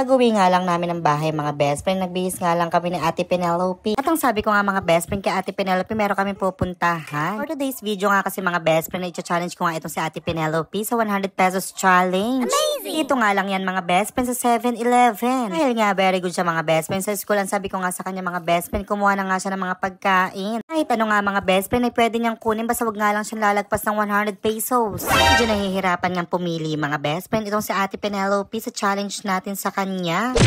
Pag-uwi nga lang namin ng bahay mga best friend, nagbihis nga lang kami ni Ate Penelope. At ang sabi ko nga mga best friend kay Ate Penelope, meron kami pupuntahan. For today's video nga kasi mga best friend, i-challenge ko nga itong si Ate Penelope sa 100 pesos challenge. Amazing! Dito nga lang yan mga best friend sa 7-Eleven. Dahil nga very good siya mga best friend. Sa school, ang sabi ko nga sa kanya mga best friend, kumuha na nga siya ng mga pagkain. Kahit ano nga mga best friend ay pwede niyang kunin, basta wag nga lang siyang lalagpas ng 100 pesos. Medyo nahihirapan niyang pumili mga best friend itong si Ate Penelope sa challenge natin sa kanya.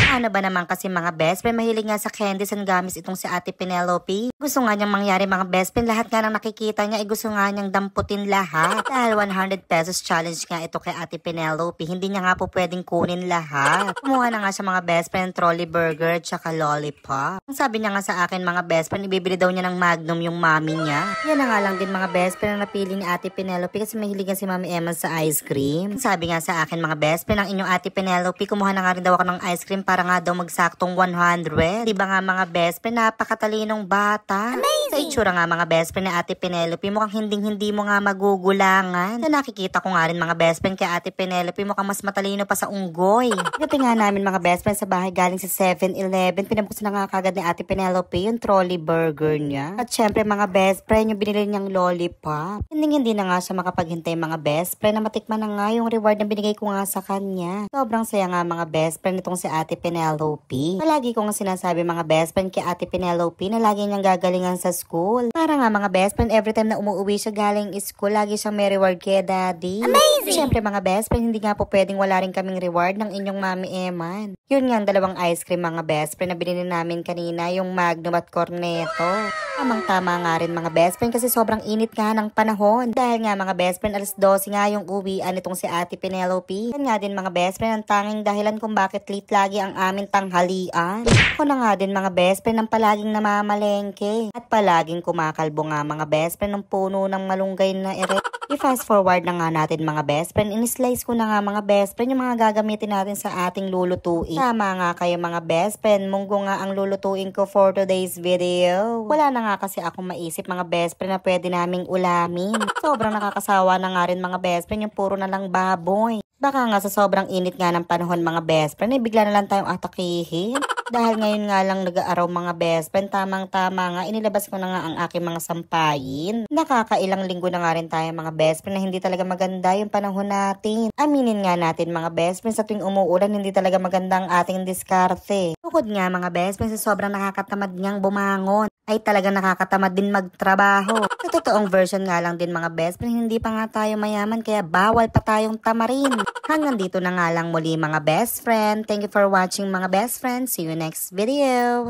Ano ba naman kasi mga best friend, mahilig nga sa candies and gummies itong si Ate Penelope. Gusto nga niyang mangyari mga best friend, lahat nga nang nakikita niya ay gusto nga niyang damputin lahat. Dahil 100 pesos challenge nga ito kay Ate Penelope, hindi niya nga po pwedeng kunin lahat. Kumuha na nga siya mga best friend, trolley burger tsaka lollipop. Ang sabi niya nga sa akin mga best friend, ibibili daw niya ng Magnum yung mami niya. Yan na nga lang din mga best friend na napili ni Ate Penelope kasi mahilig nga si Mami Emma sa ice cream. Ang sabi nga sa akin mga best friend, ang inyong Ate Penelope, kumuha na nga rin daw ako ng ice cream para nga daw magsaktong 100. Diba nga mga best friend, napakatalinong bata. Amazing! Sa itsura nga mga best friend ni Ate Penelope, mukhang hindi mo nga magugulangan. Sa nakikita ko nga rin mga best friend kay Ate Penelope, mukhang mas matalino pa sa unggoy. Pagdating nga namin mga best friend sa bahay galing sa 7-Eleven, pinabuksan na nga kagad ni Ate Penelope yung trolley burger niya. At syempre mga best friend, yung binili niyang lollipop. Hindi na nga siya makapaghintay mga best friend na matikman na nga yung reward na binigay ko nga sa kanya. Sobrang saya nga mga best friend itong si Ate Penelope. Palagi ko nga sinasabi mga best friend kay Ate Penelope na lagi niyang gagalingan sa school. Para nga mga best friend, every time na umuwi siya galing school, lagi siyang may reward kay Daddy. Amazing! Siyempre mga best friend, hindi nga po pwedeng wala rin kaming reward ng inyong Mami Eman. Yun nga ang dalawang ice cream mga best friend na binili namin kanina, yung Magnum at Cornetto. Tamang-tama nga rin mga best friend kasi sobrang init nga ng panahon. Dahil nga mga best friend, alas 12 nga yung uwian nitong si Ate Penelope. Yan nga din mga best friend ang tanging dahilan kung bakit late lagi ang aming tanghalian. Ako na nga din mga best friend ang palaging namamalengke. At palaging kumakalbo nga mga best friend ng puno ng malunggay na ere. I-fast forward na nga natin mga best friend. In-slice ko na nga mga best friend yung mga gagamitin natin sa ating lulutuin. Tama nga kayo mga best friend. Munggo nga ang lulutuin ko for today's video. Wala na nga kasi akong maisip mga best friend na pwede naming ulamin. Sobrang nakakasawa na nga rin mga best friend yung puro na lang baboy. Baka nga sa sobrang init nga ng panahon mga best friend, bigla na lang tayong atakihin. Dahil ngayon nga lang nag-aaraw mga best friend, tamang-tama nga, inilabas ko na nga ang aking mga sampayin. Nakakailang linggo na nga rin tayo mga best friend na hindi talaga maganda yung panahon natin. Aminin nga natin mga best friend, sa tuwing umuulan, hindi talaga maganda ang ating diskarte. Bukod nga mga best friend, sa sobrang nakakatamad niyang bumangon, ay talaga nakakatamad din magtrabaho. Sa totoong version nga lang din mga best friend, hindi pa nga tayo mayaman kaya bawal pa tayong tamarin. Hanggang dito na nga lang muli mga best friend. Thank you for watching mga best friends. See you next video.